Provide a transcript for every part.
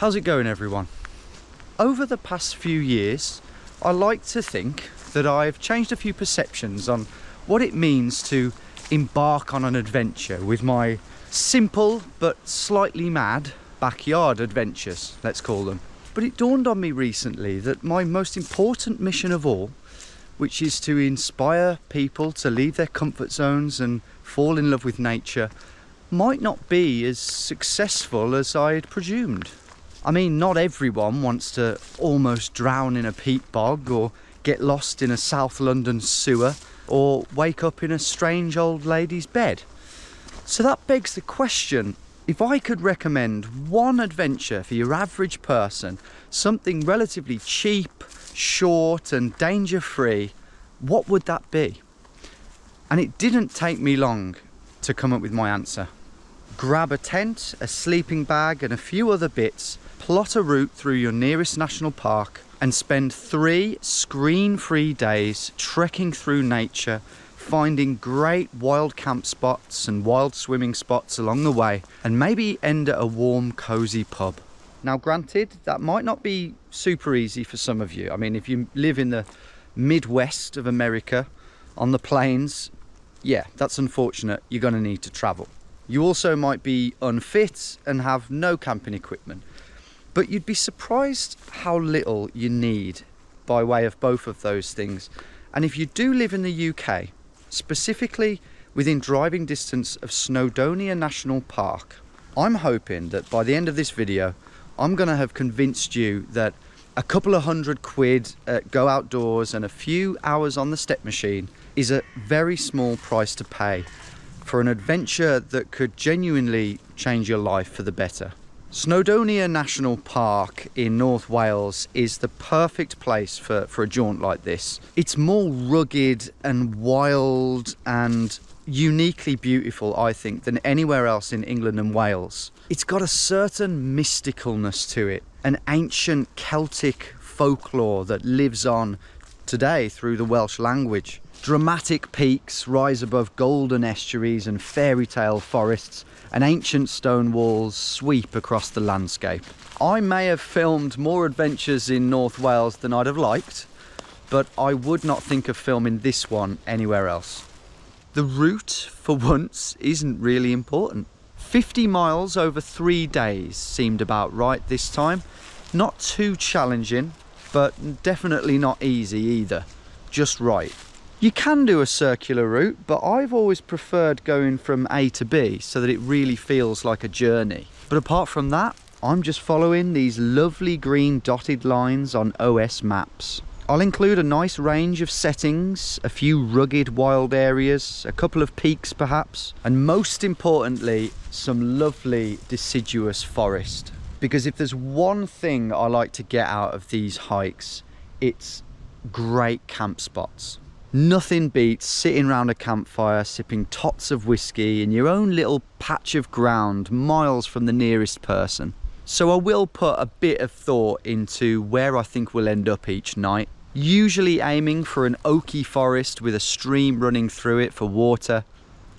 How's it going, everyone? Over the past few years, I like to think that I've changed a few perceptions on what it means to embark on an adventure with my simple but slightly mad backyard adventures, let's call them. But it dawned on me recently that my most important mission of all, which is to inspire people to leave their comfort zones and fall in love with nature, might not be as successful as I'd presumed. I mean, not everyone wants to almost drown in a peat bog or get lost in a South London sewer or wake up in a strange old lady's bed. So that begs the question, if I could recommend one adventure for your average person, something relatively cheap, short and danger-free, what would that be? And it didn't take me long to come up with my answer. Grab a tent, a sleeping bag and a few other bits, plot a route through your nearest national park and spend 3 screen-free days trekking through nature, finding great wild camp spots and wild swimming spots along the way, and maybe end at a warm, cozy pub. Now granted, that might not be super easy for some of you. I mean, if you live in the Midwest of America, on the plains, yeah, that's unfortunate. You're going to need to travel. You also might be unfit and have no camping equipment. But you'd be surprised how little you need by way of both of those things. And if you do live in the UK, specifically within driving distance of Snowdonia National Park, I'm hoping that by the end of this video, I'm going to have convinced you that a couple of £100 at Go Outdoors and a few hours on the step machine is a very small price to pay for an adventure that could genuinely change your life for the better. Snowdonia National Park in North Wales is the perfect place for a jaunt like this. It's more rugged and wild and uniquely beautiful, I think, than anywhere else in England and Wales. It's got a certain mysticalness to it, an ancient Celtic folklore that lives on today through the Welsh language. Dramatic peaks rise above golden estuaries and fairy tale forests, and ancient stone walls sweep across the landscape. I may have filmed more adventures in North Wales than I'd have liked, but I would not think of filming this one anywhere else. The route, for once, isn't really important. 50 miles over 3 days seemed about right this time. Not too challenging, but definitely not easy either. Just right. You can do a circular route, but I've always preferred going from A to B so that it really feels like a journey. But apart from that, I'm just following these lovely green dotted lines on OS maps. I'll include a nice range of settings, a few rugged wild areas, a couple of peaks perhaps, and most importantly, some lovely deciduous forest. Because if there's one thing I like to get out of these hikes, it's great camp spots. Nothing beats sitting round a campfire, sipping tots of whiskey in your own little patch of ground miles from the nearest person. So I will put a bit of thought into where I think we'll end up each night, usually aiming for an oaky forest with a stream running through it for water.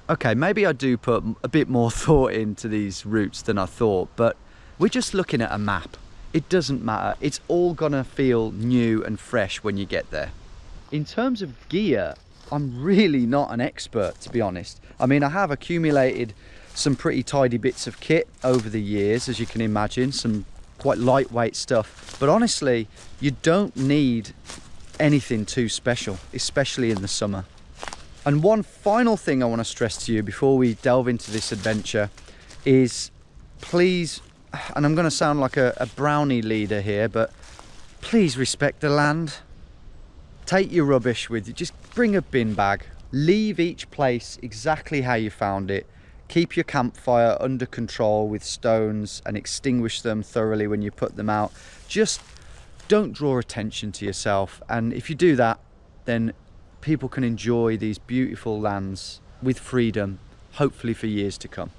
Okay, maybe I do put a bit more thought into these routes than I thought, but we're just looking at a map. It doesn't matter, it's all gonna feel new and fresh when you get there. In terms of gear, I'm really not an expert, to be honest. I mean, I have accumulated some pretty tidy bits of kit over the years, as you can imagine, some quite lightweight stuff. But honestly, you don't need anything too special, especially in the summer. And one final thing I want to stress to you before we delve into this adventure is please, and I'm going to sound like a brownie leader here, but please respect the land. Take your rubbish with you, just bring a bin bag. Leave each place exactly how you found it. Keep your campfire under control with stones and extinguish them thoroughly when you put them out. Just don't draw attention to yourself. And if you do that, then people can enjoy these beautiful lands with freedom, hopefully for years to come.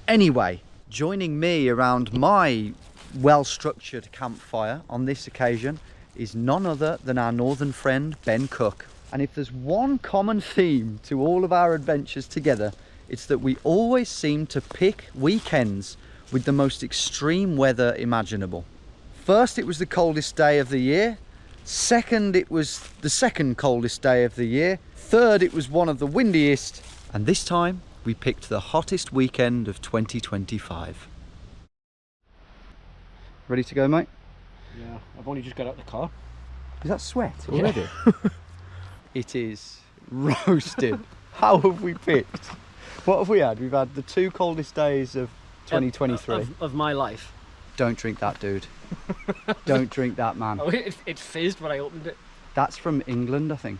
Anyway, joining me around my well-structured campfire on this occasion is none other than our northern friend, Ben Cook. And if there's one common theme to all of our adventures together, it's that we always seem to pick weekends with the most extreme weather imaginable. First, it was the coldest day of the year. Second, it was the second coldest day of the year. Third, it was one of the windiest. And this time, we picked the hottest weekend of 2025. Ready to go, mate? Yeah, I've only just got out the car. Is that sweat already? Yeah. It is roasted. How have we picked? What have we had? We've had the 2 coldest days of 2023. Of my life. Don't drink that, dude. Don't drink that, man. Oh, it fizzed when I opened it. That's from England, I think.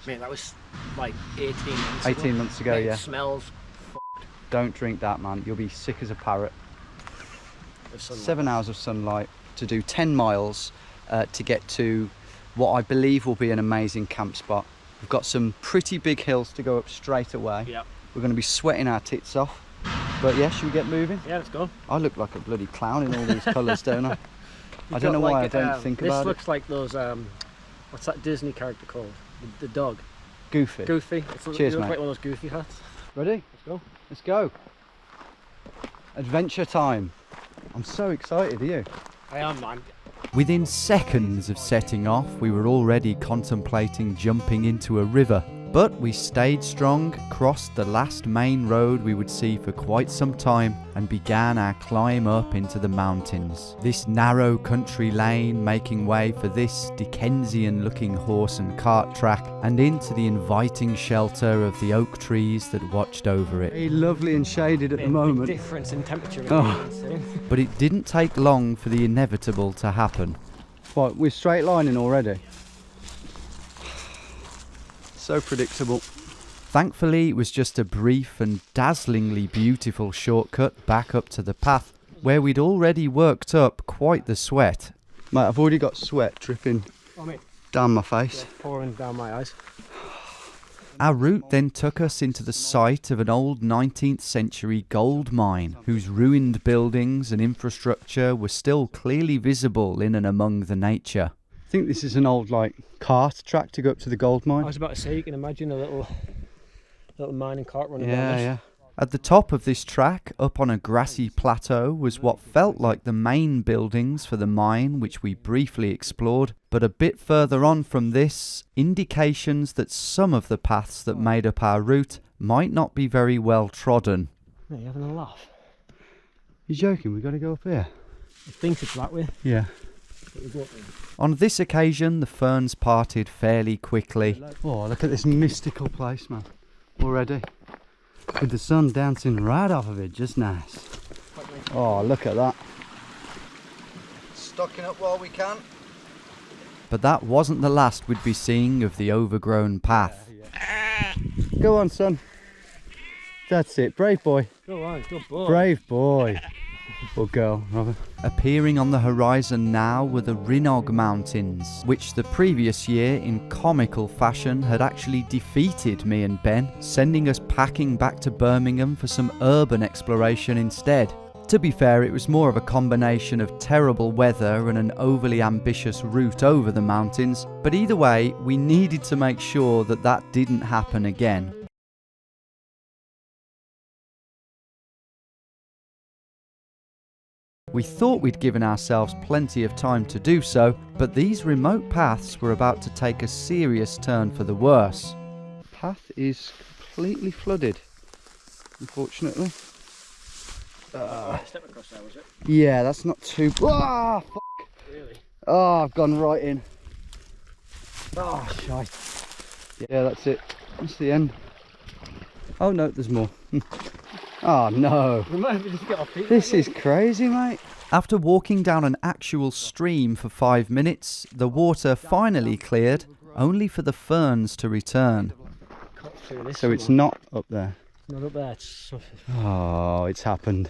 Man, that was like 18 months 18 months ago, yeah. It smells Don't drink that, man. You'll be sick as a parrot. 7 hours of sunlight to do 10 miles to get to what I believe will be an amazing camp spot. We've got some pretty big hills to go up straight away. Yep. We're going to be sweating our tits off. But yeah, should we get moving? Yeah, let's go. I look like a bloody clown in all these colours, don't I? I don't know why I don't think about it. This looks like those, what's that Disney character called? The dog. Goofy. Goofy. Cheers, mate. mate. Like one of those Goofy hats. Ready? Let's go. Let's go. Adventure time. I'm so excited, are you? I am, man. Within seconds of setting off, we were already contemplating jumping into a river. But we stayed strong, crossed the last main road we would see for quite some time, and began our climb up into the mountains. This narrow country lane making way for this Dickensian-looking horse and cart track, and into the inviting shelter of the oak trees that watched over it. Very lovely and shaded at the moment. Big difference in temperature. But it didn't take long for the inevitable to happen. Right, we're straight lining already. So predictable. Thankfully, it was just a brief and dazzlingly beautiful shortcut back up to the path, where we'd already worked up quite the sweat. Mate, I've already got sweat dripping down my face. Yeah, pouring down my eyes. Our route then took us into the site of an old 19th century gold mine, whose ruined buildings and infrastructure were still clearly visible in and among the nature. I think this is an old cart track to go up to the gold mine. I was about to say, you can imagine a little mining cart running down this. Yeah. At the top of this track, up on a grassy plateau, was what felt like the main buildings for the mine, which we briefly explored. But a bit further on from this, indications that some of the paths that made up our route might not be very well trodden. Yeah, you're having a laugh. You're joking, we've got to go up here? I think it's that way. Yeah. On this occasion, the ferns parted fairly quickly. Oh, look at this mystical place, man. Already. With the sun dancing right off of it, just nice. Oh, look at that. Stocking up while we can. But that wasn't the last we'd be seeing of the overgrown path. Go on, son. That's it. Brave boy. Go on, good boy. Brave boy. Or girl, rather. Appearing on the horizon now were the Rhinog Mountains, which the previous year, in comical fashion, had actually defeated me and Ben, sending us packing back to Birmingham for some urban exploration instead. To be fair, it was more of a combination of terrible weather and an overly ambitious route over the mountains, but either way, we needed to make sure that that didn't happen again. We thought we'd given ourselves plenty of time to do so, but these remote paths were about to take a serious turn for the worse. The path is completely flooded, unfortunately. Step across there, was it? Yeah, that's not too... Ah, fuck. Really? Oh, I've gone right in. Oh, shite. Yeah, that's it. That's the end. Oh no, there's more. Oh no. This is crazy, mate. After walking down an actual stream for 5 minutes, the water finally cleared, only for the ferns to return. So it's not up there. Not up there. It's... Oh, it's happened.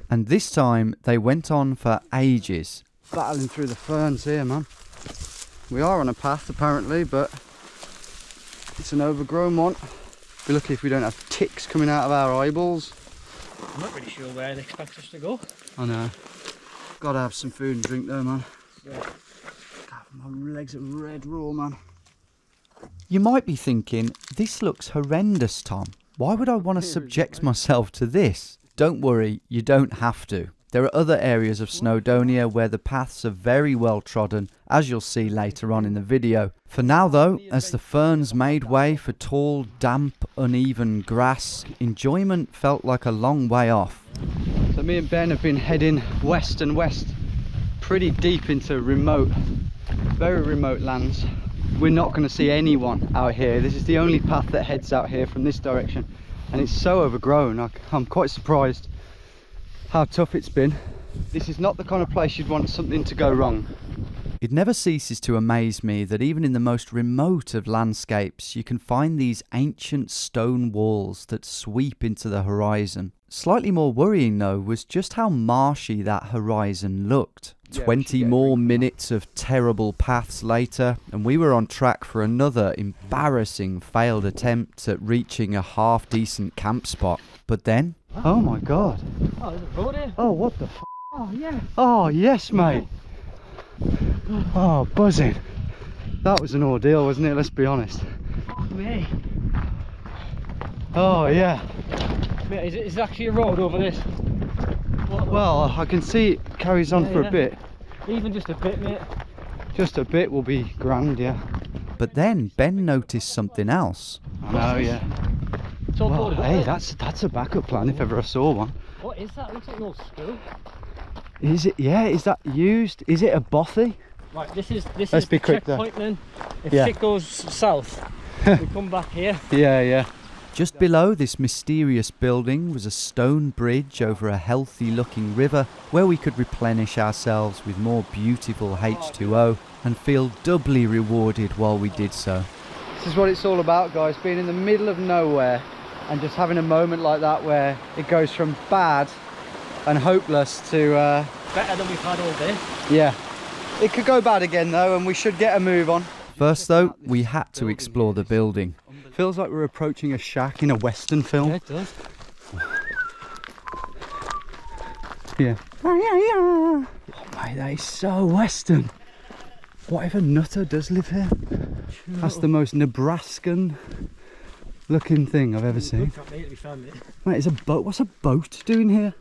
And this time they went on for ages. Battling through the ferns here, man. We are on a path apparently, but it's an overgrown one. Be lucky if we don't have ticks coming out of our eyeballs. I'm not really sure where they expect us to go. I know. Gotta have some food and drink though, man. Yeah. God, my legs are red raw, man. You might be thinking, this looks horrendous, Tom. Why would I want to subject myself to this? Don't worry, you don't have to. There are other areas of Snowdonia where the paths are very well trodden, as you'll see later on in the video. For now though, as the ferns made way for tall, damp, uneven grass, enjoyment felt like a long way off. So me and Ben have been heading west and west, pretty deep into remote, very remote lands. We're not going to see anyone out here. This is the only path that heads out here from this direction, and it's so overgrown. I'm quite surprised how tough it's been. This is not the kind of place you'd want something to go wrong. It never ceases to amaze me that even in the most remote of landscapes you can find these ancient stone walls that sweep into the horizon. Slightly more worrying though was just how marshy that horizon looked. 20 more minutes of terrible paths later and we were on track for another embarrassing failed attempt at reaching a half decent camp spot. But then, oh my god. Oh, there's a road here. Oh, what the f***? Oh, yeah. Oh, yes, mate. Oh, buzzing. That was an ordeal, wasn't it? Let's be honest. Fuck me. Oh, yeah. Mate, is it actually a road over this? Well, I can see it carries on for a bit. Even just a bit, mate. Just a bit will be grand, yeah. But then Ben noticed something else. I know, yeah. Well, hey, that's a backup plan if ever I saw one. What is that? It looks like an old school. Is it? Yeah, is that used? Is it a bothy? Right, this is Let's be the quick there. checkpoint then. If Yeah. shit goes south, we come back here. Yeah. Just below this mysterious building was a stone bridge over a healthy looking river where we could replenish ourselves with more beautiful H2O and feel doubly rewarded while we did so. This is what it's all about, guys, being in the middle of nowhere and just having a moment like that where it goes from bad and hopeless to Better than we've had all day. yeah. It could go bad again though, and we should get a move on. First though, we had to explore the building. Feels like we're approaching a shack in a western film. Yeah, it does. Yeah. Oh mate, that is so western. Whatever nutter does live here. That's the most Nebraskan looking thing I've ever seen. Mate, it's a boat. What's a boat doing here?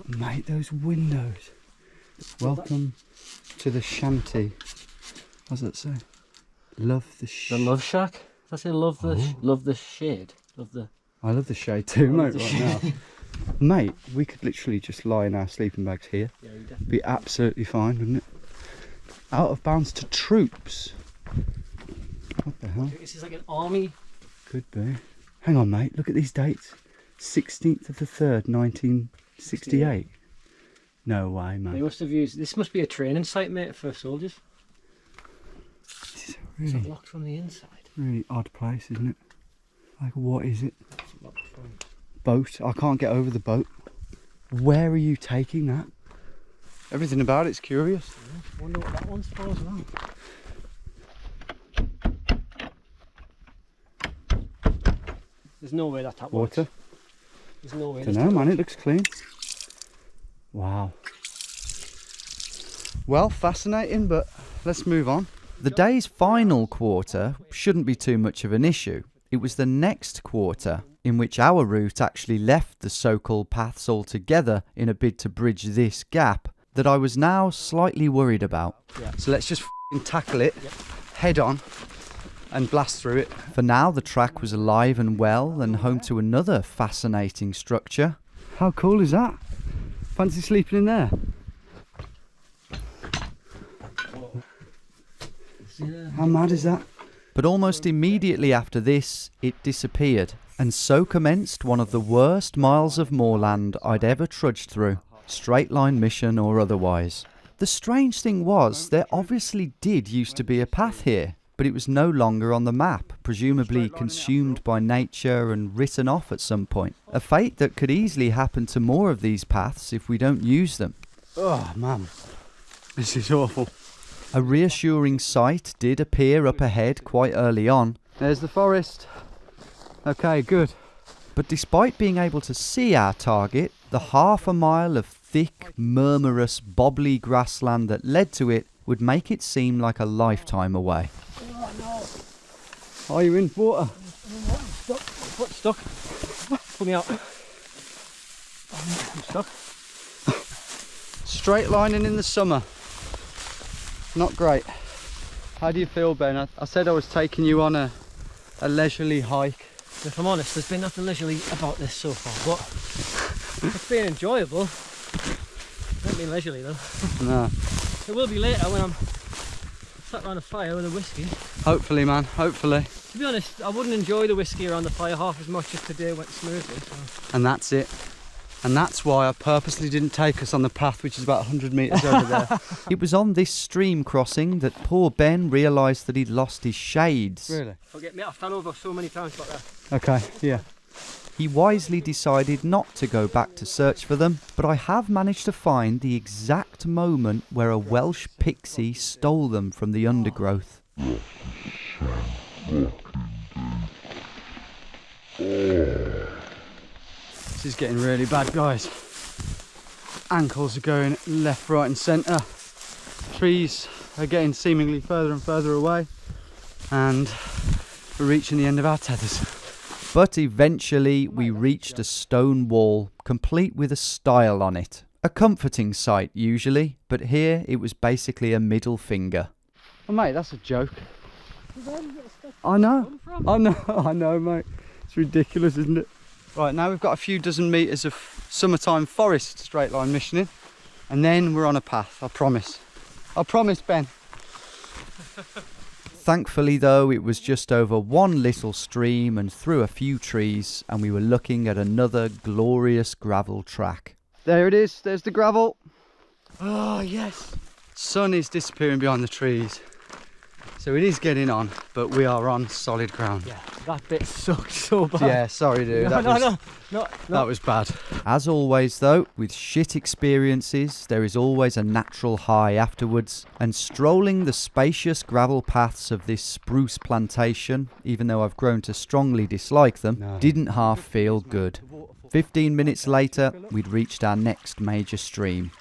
Mate, those windows. Welcome to the shanty. What does that say? Love the The love shack. Does that say love the shade? Love the. I love the shade too, mate, right now. Mate, we could literally just lie in our sleeping bags here. Yeah, we definitely. Be absolutely fine, wouldn't it? Out of bounds to troops. What the hell? This is like an army. Could be. Hang on, mate. Look at these dates. 16th of the 3rd, 1968. No way, They mate. must have used. This must be a training site, mate, for soldiers. This is a It's really, locked from the inside. really odd place, isn't it? Like, what is it? It's locked from. Boat. I can't get over the boat. Where are you taking that? Everything about it's curious. I wonder what that one's for as well. There's no way that Water. works. There's no way. Don't know, man. It looks clean. Wow. Well, fascinating, but let's move on. The day's final quarter shouldn't be too much of an issue. It was the next quarter in which our route actually left the so-called paths altogether in a bid to bridge this gap that I was now slightly worried about. Yeah. So let's just tackle it head on and blast through it. For now, the track was alive and well and home to another fascinating structure. How cool is that? Fancy sleeping in there? How mad is that? But almost immediately after this, it disappeared, and so commenced one of the worst miles of moorland I'd ever trudged through, straight line mission or otherwise. The strange thing was, there obviously did used to be a path here, but it was no longer on the map, presumably consumed by nature and written off at some point. A fate that could easily happen to more of these paths if we don't use them. Oh man, this is awful. A reassuring sight did appear up ahead quite early on. There's the forest. Okay, good. But despite being able to see our target, the half a mile of thick, murmurous, bobbly grassland that led to it would make it seem like a lifetime away. Oh no! Are you in water? Stuck. Foot stuck. Pull me out. I'm stuck. Straight lining in the summer. Not great. How do you feel, Ben? I said I was taking you on a leisurely hike. If I'm honest, there's been nothing leisurely about this so far, but it's been enjoyable. Not been leisurely though. No. It will be later when I'm sat around a fire with a whiskey. Hopefully, man. Hopefully. To be honest, I wouldn't enjoy the whiskey around the fire half as much if today went smoothly. So. And that's it. And that's why I purposely didn't take us on the path, which is about 100 metres over there. It was on this stream crossing that poor Ben realised that he'd lost his shades. Really? Forget me, I've fell over so many times like that. Okay, yeah. He wisely decided not to go back to search for them, but I have managed to find the exact moment where a Welsh pixie stole them from the undergrowth. This is getting really bad, guys. Ankles are going left, right and centre. Trees are getting seemingly further and further away. And we're reaching the end of our tethers. But eventually we reached a stone wall, complete with a stile on it. A comforting sight usually, but here it was basically a middle finger. Oh mate, that's a joke. I know, I know mate. It's ridiculous, isn't it? Right, now we've got a few dozen metres of summertime forest straight line missioning, and then we're on a path, I promise. I promise, Ben. Thankfully though, it was just over one little stream and through a few trees, and we were looking at another glorious gravel track. There it is, there's the gravel. Oh yes. Sun is disappearing behind the trees. So it is getting on, but we are on solid ground. Yeah, that bit sucked so bad. Yeah, sorry dude. No. That was bad. As always though, with shit experiences, there is always a natural high afterwards, and strolling the spacious gravel paths of this spruce plantation, even though I've grown to strongly dislike them, didn't half feel good. 15 minutes later, we'd reached our next major stream.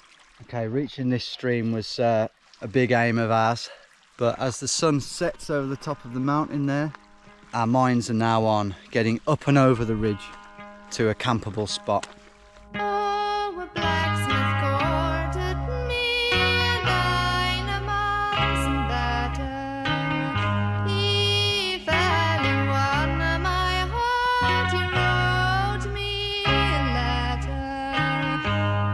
Okay, reaching this stream was a big aim of ours. But as the sun sets over the top of the mountain there, our minds are now on getting up and over the ridge to a campable spot. Oh, a blacksmith courted me, and I in a months and better. He fell in one of my heart, he wrote me a letter.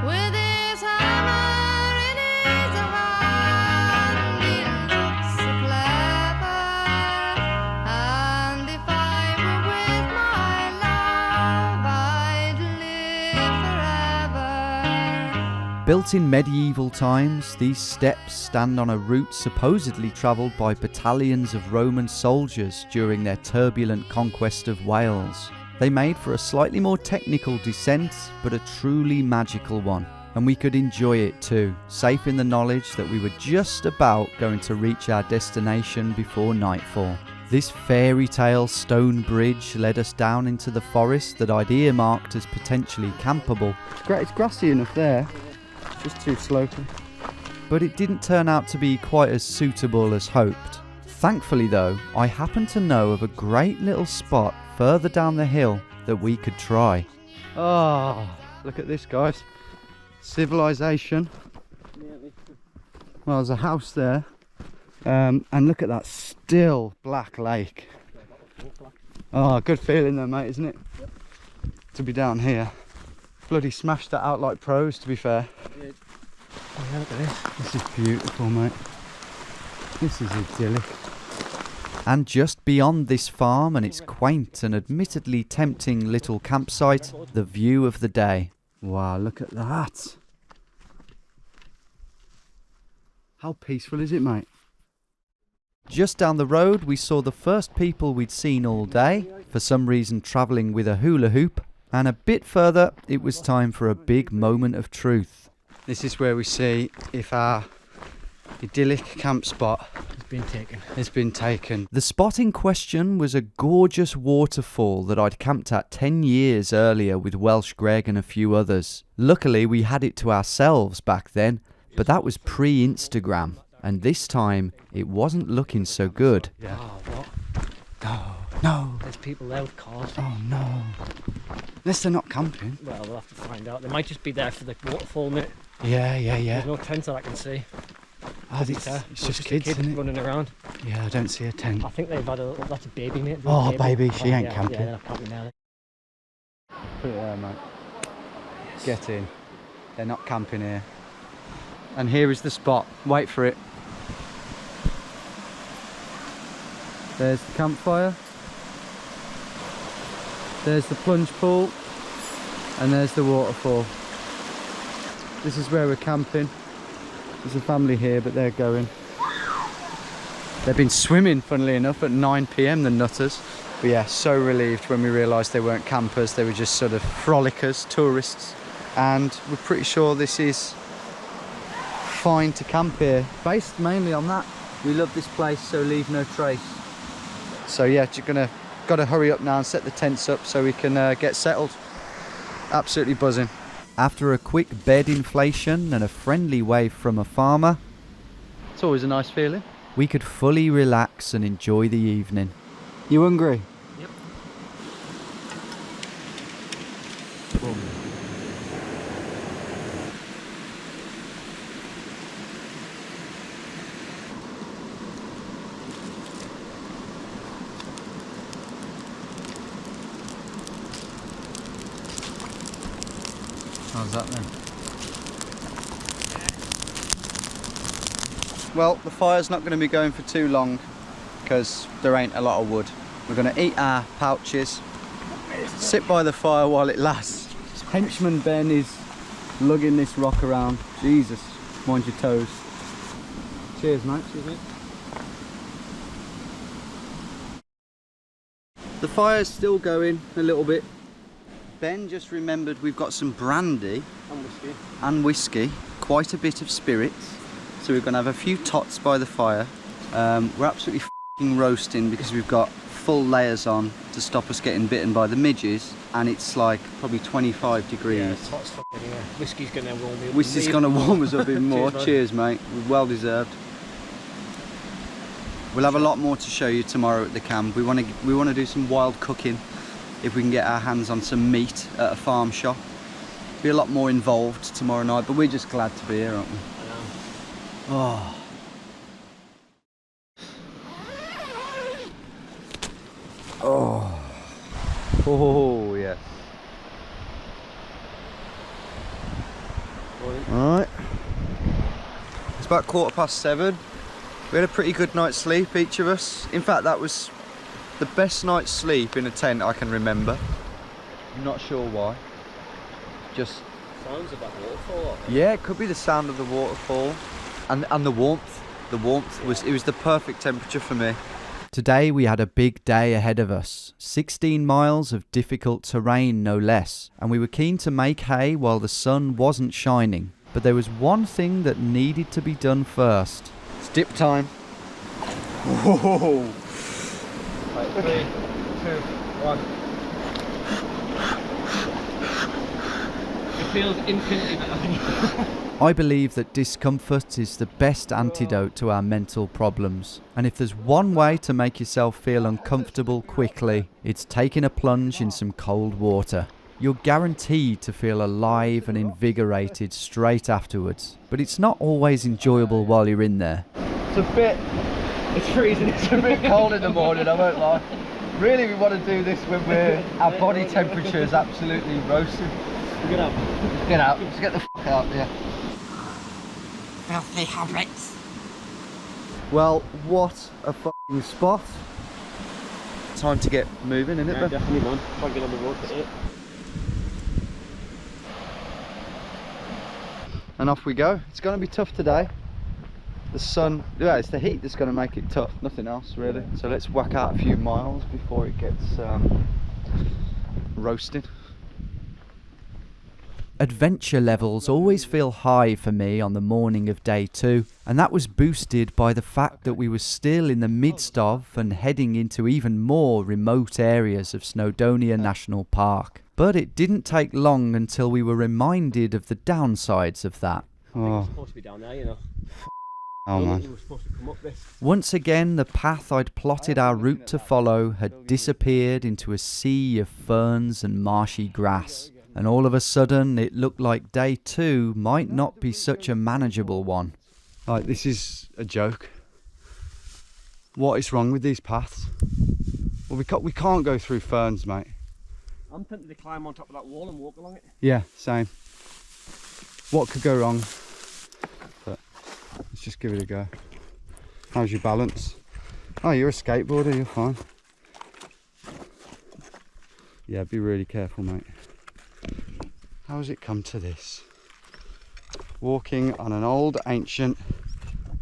With his hammer in his hand, he looked so clever. And if I were with my love, I'd live forever. Built in medieval times, these steps stand on a route supposedly travelled by battalions of Roman soldiers during their turbulent conquest of Wales. They made for a slightly more technical descent, but a truly magical one. And we could enjoy it too, safe in the knowledge that we were just about going to reach our destination before nightfall. This fairy tale stone bridge led us down into the forest that I'd earmarked as potentially campable. It's grassy enough there, just too slopey. But it didn't turn out to be quite as suitable as hoped. Thankfully though, I happened to know of a great little spot further down the hill that we could try. Oh, look at this, guys. Civilization. Well, there's a house there. And look at that still black lake. Oh, good feeling though, mate, isn't it? Yep. To be down here. Bloody smashed that out like pros, to be fair. Oh, yeah, look at this. This is beautiful, mate. This is idyllic. And just beyond this farm and its quaint and admittedly tempting little campsite, the view of the day. Wow, look at that. How peaceful is it, mate? Just down the road we saw the first people we'd seen all day, for some reason travelling with a hula hoop, and a bit further it was time for a big moment of truth. This is where we see if our idyllic camp spot has been taken. The spot in question was a gorgeous waterfall that I'd camped at 10 years earlier with Welsh Greg and a few others. Luckily we had it to ourselves back then, but that was pre-Instagram, and this time it wasn't looking so good. Yeah. Oh, what? No. There's people there with cars. Oh no. Unless they're not camping. Well, we'll have to find out. They might just be there for the waterfall, mate. Yeah. There's no tent that I can see. Oh, it's just kids, a kid isn't it? running around. Yeah, I don't see a tent. I think they've had that's a baby, mate. Oh, baby, she ain't camping. Yeah, they're not camping now. Put it there, mate. Get in. They're not camping here. And here is the spot. Wait for it. There's the campfire. There's the plunge pool. And there's the waterfall. This is where we're camping. There's a family here, but they're going. They've been swimming, funnily enough, at 9 PM, the nutters. But yeah, so relieved when we realised they weren't campers. They were just sort of frolickers, tourists. And we're pretty sure this is fine to camp here. Based mainly on that. We love this place, so leave no trace. So yeah, got to hurry up now and set the tents up so we can get settled. Absolutely buzzing. After a quick bed inflation and a friendly wave from a farmer, It's always a nice feeling. we could fully relax and enjoy the evening. You hungry? Yep. How's that then? Well, the fire's not going to be going for too long because there ain't a lot of wood. We're going to eat our pouches, sit by the fire while it lasts. Henchman Ben is lugging this rock around. Jesus, mind your toes. Cheers, mate. Cheers, mate. The fire's still going a little bit. Ben just remembered we've got some brandy and whiskey, quite a bit of spirits. So we're going to have a few tots by the fire. We're absolutely f***ing roasting because we've got full layers on to stop us getting bitten by the midges, and it's like probably 25 degrees. Yeah, it's hot as fuck anyway. Whiskey's going to warm me up. Whiskey's going to warm us up even more. Cheers, mate. Well deserved. We'll have a lot more to show you tomorrow at the camp. We want to do some wild cooking. If we can get our hands on some meat at a farm shop. Be a lot more involved tomorrow night, but we're just glad to be here, aren't we? Oh. Oh, yes. Alright. It's about 7:15. We had a pretty good night's sleep, each of us. In fact, that was the best night's sleep in a tent I can remember. I'm not sure why. Just Sounds of that waterfall. yeah, it could be the sound of the waterfall and the warmth. The warmth was the perfect temperature for me. Today we had a big day ahead of us, 16 miles of difficult terrain no less, and we were keen to make hay while the sun wasn't shining. But there was one thing that needed to be done first. It's dip time. Whoa. Right, 3, 2, 1. It feels infinitely better. I believe that discomfort is the best antidote to our mental problems. And if there's one way to make yourself feel uncomfortable quickly, it's taking a plunge in some cold water. You're guaranteed to feel alive and invigorated straight afterwards. But it's not always enjoyable while you're in there. It's freezing, it's a bit cold in the morning, I won't lie. Really, we want to do this when our body temperature is absolutely roasted. Get out. Get out, let's get the f*** out there. Filthy hobbits. Well, what a f***ing spot. Time to get moving, isn't it? Yeah, definitely, man. Try and get on the road for 8. And off we go. It's going to be tough today. The sun, yeah, it's the heat that's going to make it tough, nothing else really. So let's whack out a few miles before it gets roasting. Adventure levels always feel high for me on the morning of day 2, and that was boosted by the fact that we were still in the midst of and heading into even more remote areas of Snowdonia National Park. But it didn't take long until we were reminded of the downsides of that. I think it's supposed to be down there, you know. Oh man. We were supposed to come up this. Once again, the path I'd plotted our route to follow had disappeared into a sea of ferns and marshy grass. And all of a sudden, it looked like day 2 might not be such a manageable one. Right, this is a joke. What is wrong with these paths? Well, we can't go through ferns, mate. I'm tempted to climb on top of that wall and walk along it. Yeah, same. What could go wrong? But let's just give it a go. How's your balance? Oh, you're a skateboarder, you're fine. Yeah, be really careful, mate. How has it come to this? Walking on an old, ancient,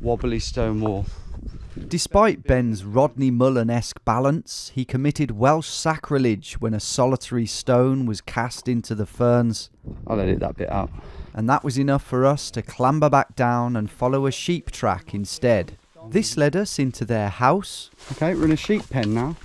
wobbly stone wall. Despite Ben's Rodney Mullen-esque balance, he committed Welsh sacrilege when a solitary stone was cast into the ferns. I'll edit that bit out. And that was enough for us to clamber back down and follow a sheep track instead. This led us into their house. Okay, we're in a sheep pen now.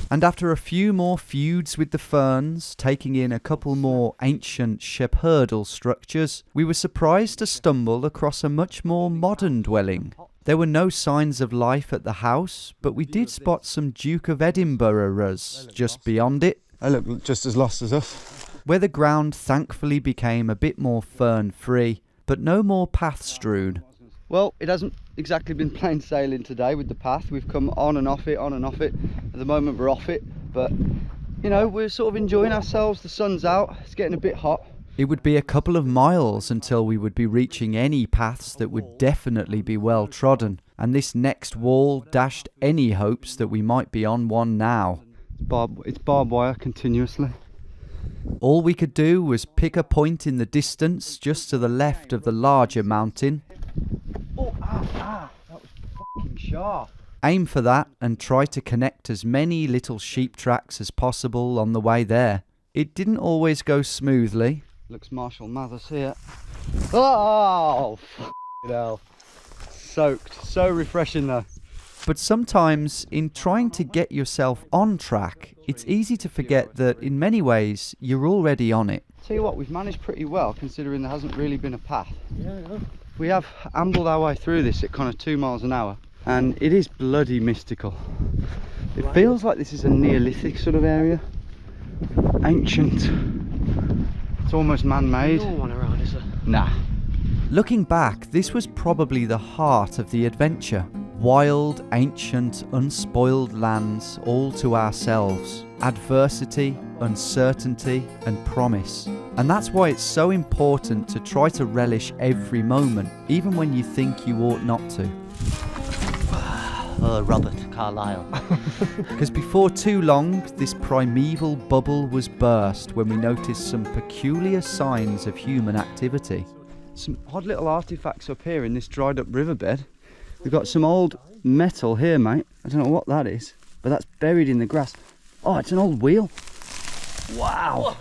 And after a few more feuds with the ferns, taking in a couple more ancient shepherdal structures, we were surprised to stumble across a much more modern dwelling. There were no signs of life at the house, but we did spot some Duke of Edinburghs just beyond it. They look just as lost as us. Where the ground thankfully became a bit more fern-free, but no more path-strewn. Well, it hasn't exactly been plain sailing today with the path. We've come on and off it, on and off it. At the moment we're off it, but you know, we're sort of enjoying ourselves. The sun's out, it's getting a bit hot. It would be a couple of miles until we would be reaching any paths that would definitely be well trodden, and this next wall dashed any hopes that we might be on one now. It's barbed wire continuously. All we could do was pick a point in the distance just to the left of the larger mountain. Oh, that was fucking sharp. Aim for that and try to connect as many little sheep tracks as possible on the way there. It didn't always go smoothly. Looks Marshall Mathers here. Oh, fucking hell. Soaked. So refreshing though. But sometimes, in trying to get yourself on track, it's easy to forget that in many ways you're already on it. Tell you what, we've managed pretty well considering there hasn't really been a path. Yeah, I know. We have ambled our way through this at kind of 2 miles an hour, and it is bloody mystical. It feels like this is a Neolithic sort of area. Ancient. It's almost man-made. No one around, is there? Nah. Looking back, this was probably the heart of the adventure. Wild, ancient, unspoiled lands all to ourselves. Adversity, uncertainty, and promise. And that's why it's so important to try to relish every moment, even when you think you ought not to. Robert Carlyle. Because before too long, this primeval bubble was burst when we noticed some peculiar signs of human activity. Some odd little artifacts up here in this dried up riverbed. We've got some old metal here, mate. I don't know what that is, but that's buried in the grass. Oh, it's an old wheel. Wow.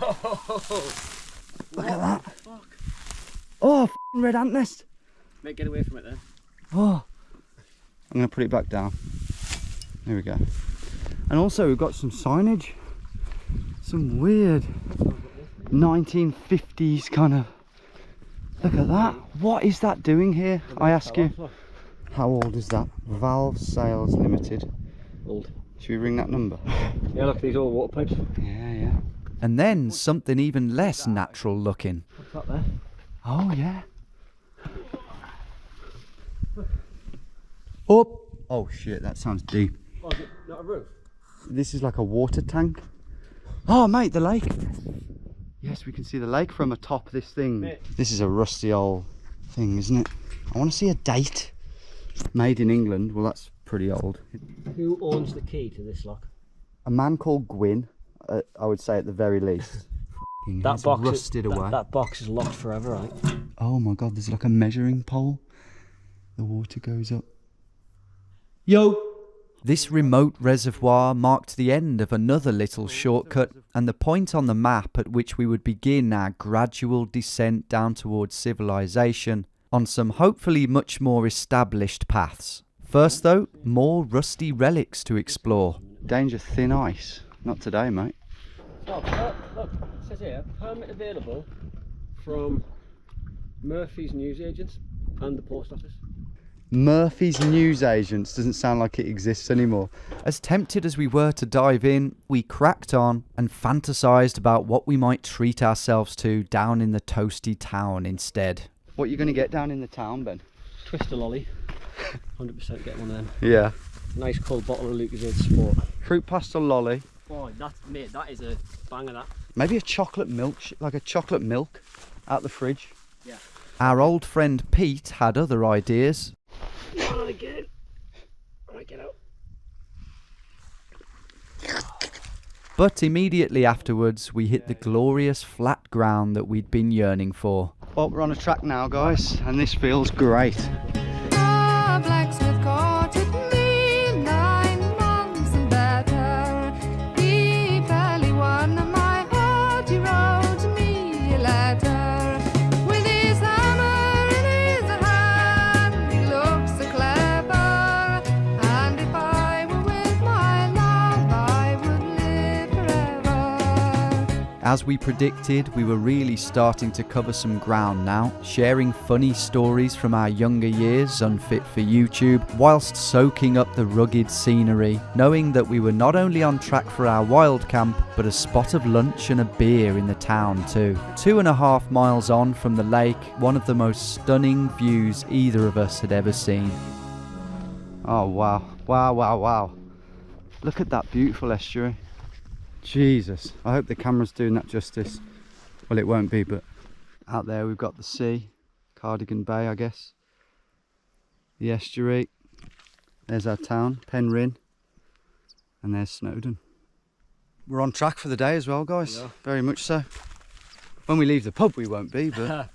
Look at that. Oh, f***ing red ant nest. Mate, get away from it then. Oh. I'm going to put it back down. There we go. And also we've got some signage. Some weird 1950s kind of... Look at that. What is that doing here? I ask you. How old is that? Valve Sales Limited. Old. Should we ring that number? Yeah, look at these old water pipes. Yeah. And then something even less natural looking. What's that there? Oh, yeah. Up. Oh, shit, that sounds deep. Oh, is it not a roof? This is like a water tank. Oh, mate, the lake. Yes, we can see the lake from atop this thing. Mate. This is a rusty old thing, isn't it? I want to see a date. Made in England. Well, that's pretty old. Who owns the key to this lock? A man called Gwyn, I would say at the very least. That It's box rusted away. That box is locked forever, right? Oh my god, there's like a measuring pole. The water goes up. Yo! This remote reservoir marked the end of another little shortcut and the point on the map at which we would begin our gradual descent down towards civilization on some hopefully much more established paths. First though, more rusty relics to explore. Danger thin ice. Not today, mate. Oh, look, it says here, permit available from Murphy's newsagents and the post office. Murphy's Newsagents doesn't sound like it exists anymore. As tempted as we were to dive in, we cracked on and fantasised about what we might treat ourselves to down in the toasty town instead. What are you going to get down in the town, Ben? Twister lolly. 100% get one of them. Yeah. Nice cold bottle of Lucasade Sport. Fruit pastel lolly. Oh, mate, that is a banger, that. Maybe a chocolate milk, like a chocolate milk out the fridge. Yeah. Our old friend Pete had other ideas. Not again. Right, get out. But immediately afterwards, we hit the glorious flat ground that we'd been yearning for. Well, we're on a track now, guys, and this feels great. The blacksmith courted me 9 months and better. He fairly won my heart. He wrote me a letter with his hammer in his hand. He looks so clever, and if I were with my love, I would live forever. As we predicted, we were really starting to cover some ground now, sharing funny stories from our younger years unfit for YouTube, whilst soaking up the rugged scenery, knowing that we were not only on track for our wild camp, but a spot of lunch and a beer in the town too. 2.5 miles on from the lake, one of the most stunning views either of us had ever seen. Oh, wow. Wow, wow, wow. Look at that beautiful estuary. Jesus, I hope the camera's doing that justice. Well, it won't be, but out there we've got the sea, Cardigan Bay, I guess. The estuary, there's our town, Penryn, and there's Snowdon. We're on track for the day as well, guys, Yeah. very much so. When we leave the pub we won't be, but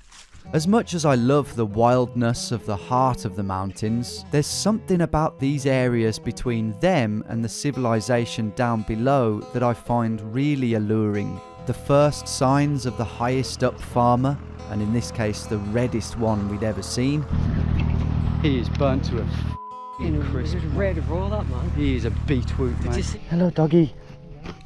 As much as I love the wildness of the heart of the mountains, there's something about these areas between them and the civilization down below that I find really alluring. The first signs of the highest up farmer, and in this case the reddest one we'd ever seen. he is burnt to a crisp. It's red of all that, man. He is a beetroot, Did you mate. see? Hello, doggy.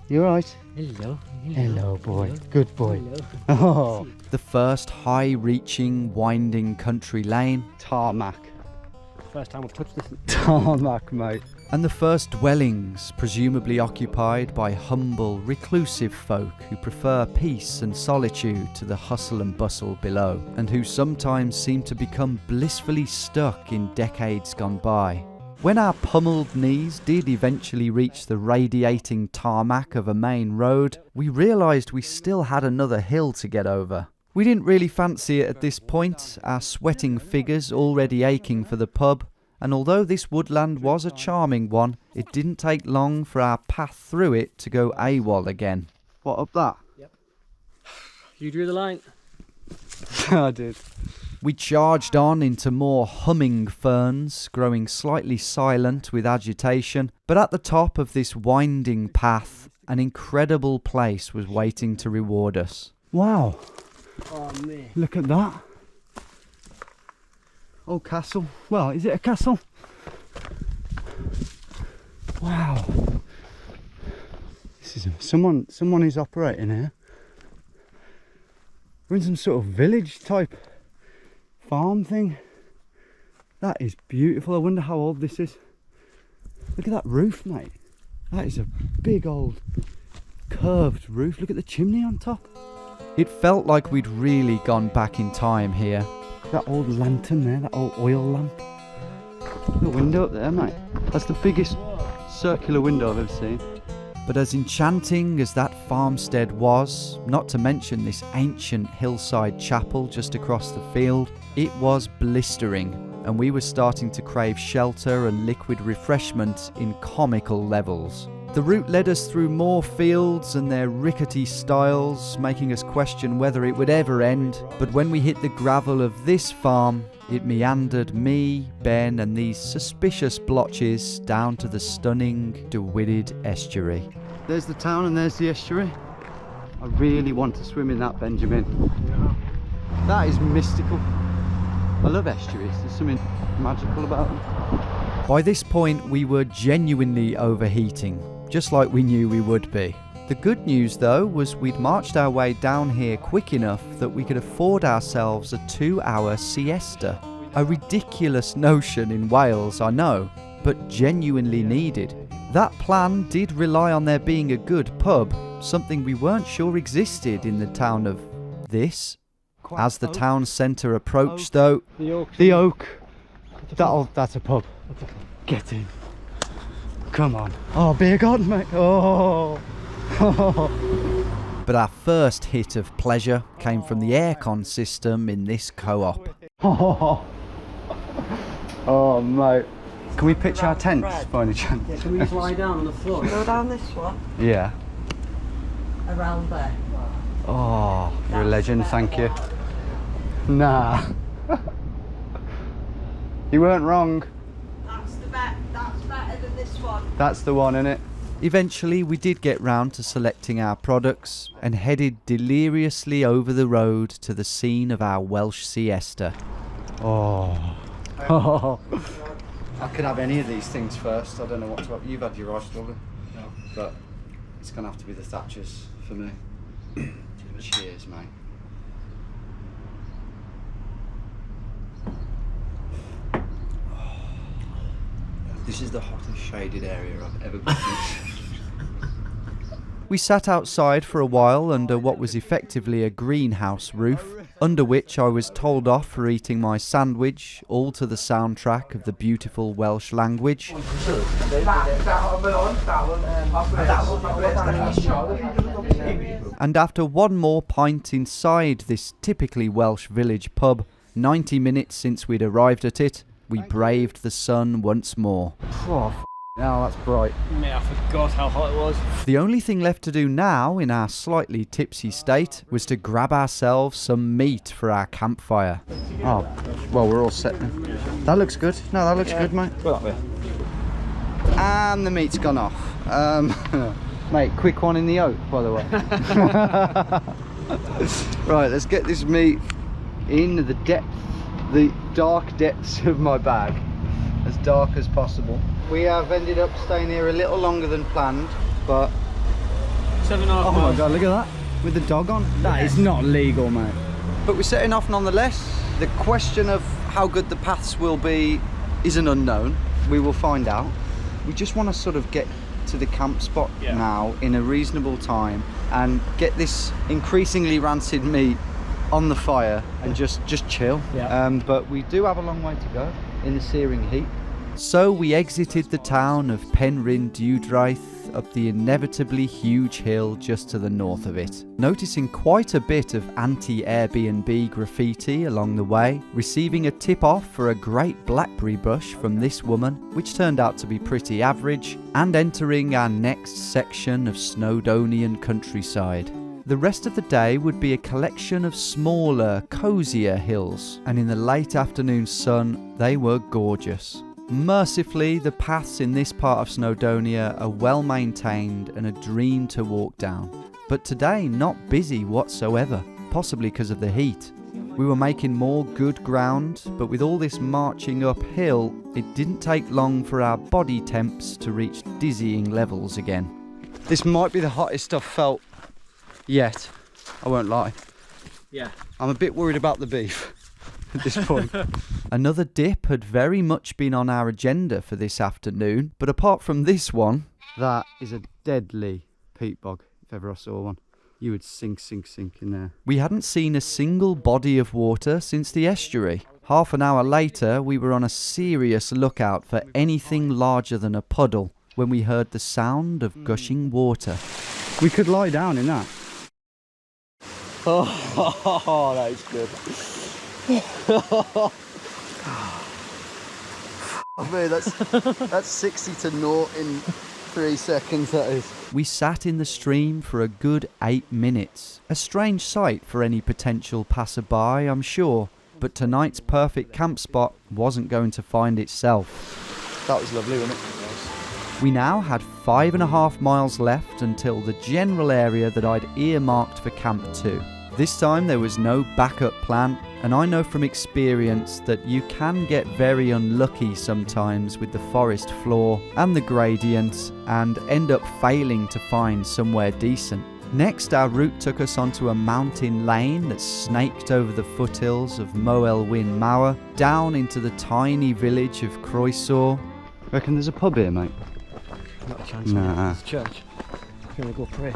You alright? Hello. Hello, boy. Hello. Good boy. Hello. Oh, The first high-reaching, winding country lane, tarmac. First time I've touched this. Tarmac, mate. and the first dwellings presumably occupied by humble, reclusive folk who prefer peace and solitude to the hustle and bustle below, and who sometimes seem to become blissfully stuck in decades gone by. When our pummeled knees did eventually reach the radiating tarmac of a main road, we realised we still had another hill to get over. We didn't really fancy it at this point, our sweating figures already aching for the pub, and although this woodland was a charming one, it didn't take long for our path through it to go AWOL again. What, up that? You drew the line. I did. We charged on into more humming ferns, growing slightly silent with agitation, but at the top of this winding path, an incredible place was waiting to reward us. Wow, Oh, man. look at that. Old castle. Well, is it a castle? Wow. This is someone is operating here. We're in some sort of village type farm thing. That is beautiful. I wonder how old this is. Look at that roof, mate. That is a big old curved roof. Look at the chimney on top. It felt like we'd really gone back in time here. That old lantern there, that old oil lamp. The window up there, mate. That's the biggest circular window I've ever seen. But as enchanting as that farmstead was, not to mention this ancient hillside chapel just across the field, it was blistering, and we were starting to crave shelter and liquid refreshment in comical levels. The route led us through more fields and their rickety stiles, making us question whether it would ever end, but when we hit the gravel of this farm, it meandered me, Ben and these suspicious blotches down to the stunning, de-widded estuary. There's the town and there's the estuary. I really want to swim in that, Benjamin. That is mystical. I love estuaries, there's something magical about them. By this point, we were genuinely overheating, just like we knew we would be. The good news, though, was we'd marched our way down here quick enough that we could afford ourselves a 2-hour siesta. A ridiculous notion in Wales, I know, but genuinely needed. That plan did rely on there being a good pub, something we weren't sure existed in the town of this. As the town centre approached though... The Oak. That's a pub. Get in. Come on. Oh, beer garden, mate. Oh. But our first hit of pleasure came from the aircon system in this co-op. Oh, mate. Can we pitch our tents by any chance? Yeah, can we just lie down on the floor? Go down this one, Yeah. around there. Oh, you're a legend, thank you. Nah. You weren't wrong. That's better than this one. That's the one, innit? Eventually we did get round to selecting our products and headed deliriously over the road to the scene of our Welsh siesta. Oh. I could have any of these things first. I don't know what to have. You've had your rice, probably. No. But it's going to have to be the Thatchers for me. Cheers, mate. This is the hottest shaded area I've ever been in. We sat outside for a while under what was effectively a greenhouse roof, under which I was told off for eating my sandwich, all to the soundtrack of the beautiful Welsh language. And after one more pint inside this typically Welsh village pub, 90 minutes since we'd arrived at it, we braved the sun once more. Oh, now that's bright. Mate, I forgot how hot it was. The only thing left to do now, in our slightly tipsy state, was to grab ourselves some meat for our campfire. Oh, well, we're all set now. That looks good. No, that looks good, mate. Go that way. And the meat's gone off. Mate, quick one in the oak, by the way. Right, let's get this meat in the dark depths of my bag, as dark as possible. We have ended up staying here a little longer than planned, but 7.5 oh my miles. god, look at that, with the dog on. That is not legal, mate. But we're setting off nonetheless. The question of how good the paths will be is an unknown. We will find out. We just want to sort of get to the camp spot now in a reasonable time and get this increasingly rancid meat on the fire and just chill. But we do have a long way to go in the searing heat. So we exited the town of Penrhyn Dewdraeth up the inevitably huge hill just to the north of it, noticing quite a bit of anti-Airbnb graffiti along the way, receiving a tip-off for a great blackberry bush from this woman, which turned out to be pretty average, and entering our next section of Snowdonian countryside. The rest of the day would be a collection of smaller, cosier hills, and in the late afternoon sun, they were gorgeous. Mercifully, the paths in this part of Snowdonia are well maintained and a dream to walk down. But today, not busy whatsoever, possibly because of the heat. We were making more good ground, but with all this marching uphill, it didn't take long for our body temps to reach dizzying levels again. This might be the hottest I've felt yet, I won't lie. Yeah. I'm a bit worried about the beef at this point. Another dip had very much been on our agenda for this afternoon, but apart from this one... That is a deadly peat bog, if ever I saw one. You would sink in there. We hadn't seen a single body of water since the estuary. Half an hour later, we were on a serious lookout for anything larger than a puddle when we heard the sound of gushing water. We could lie down in that. Oh, that is good. Oh man, that's 60 to 0 in 3 seconds, that is. We sat in the stream for a good 8 minutes. A strange sight for any potential passerby, I'm sure, but tonight's perfect camp spot wasn't going to find itself. That was lovely, wasn't it? We now had 5.5 miles left until the general area that I'd earmarked for Camp 2. This time there was no backup plan, and I know from experience that you can get very unlucky sometimes with the forest floor and the gradients and end up failing to find somewhere decent. Next, our route took us onto a mountain lane that snaked over the foothills of Moelwyn Mawr, down into the tiny village of Croesaw. Reckon there's a pub here, mate? Not a chance. Nah. It's a church. I'm gonna go pray.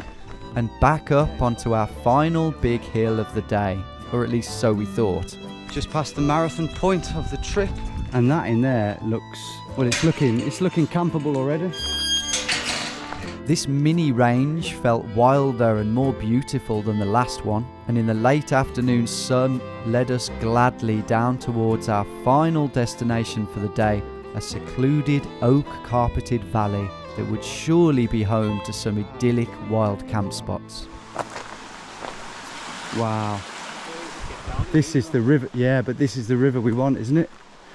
And back up onto our final big hill of the day, or at least so we thought. Just past the marathon point of the trip. And that in there looks, well, it's looking campable already. This mini range felt wilder and more beautiful than the last one, and in the late afternoon sun led us gladly down towards our final destination for the day, a secluded oak-carpeted valley that would surely be home to some idyllic wild camp spots. Wow. This is the river, yeah, but this is the river we want, isn't it?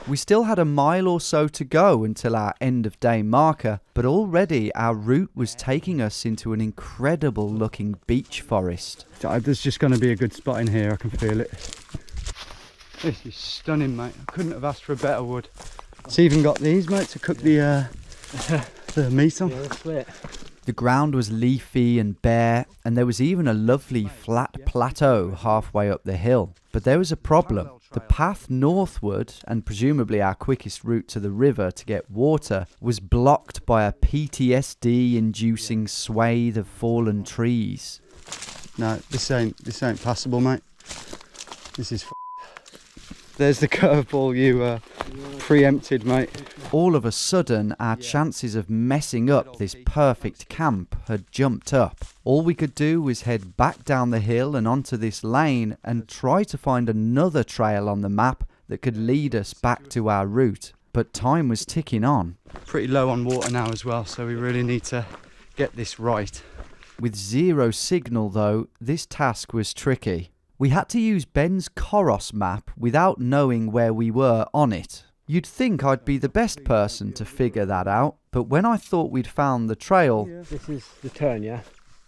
We still had a mile or so to go until our end of day marker, but already our route was taking us into an incredible looking beech forest. There's just going to be a good spot in here, I can feel it. This is stunning, mate. I couldn't have asked for a better wood. It's even got these, mate, to cook the meat on. Yeah, that's it. The ground was leafy and bare, and there was even a lovely flat plateau halfway up the hill. But there was a problem. The path northward, and presumably our quickest route to the river to get water, was blocked by a PTSD-inducing swathe of fallen trees. No, this ain't passable, mate. This is There's the curveball you preempted, mate. All of a sudden, our chances of messing up this perfect camp had jumped up. All we could do was head back down the hill and onto this lane and try to find another trail on the map that could lead us back to our route. But time was ticking on. Pretty low on water now as well, so we really need to get this right. With zero signal though, this task was tricky. We had to use Ben's Koros map without knowing where we were on it. You'd think I'd be the best person to figure that out, but when I thought we'd found the trail, This is the turn, yeah?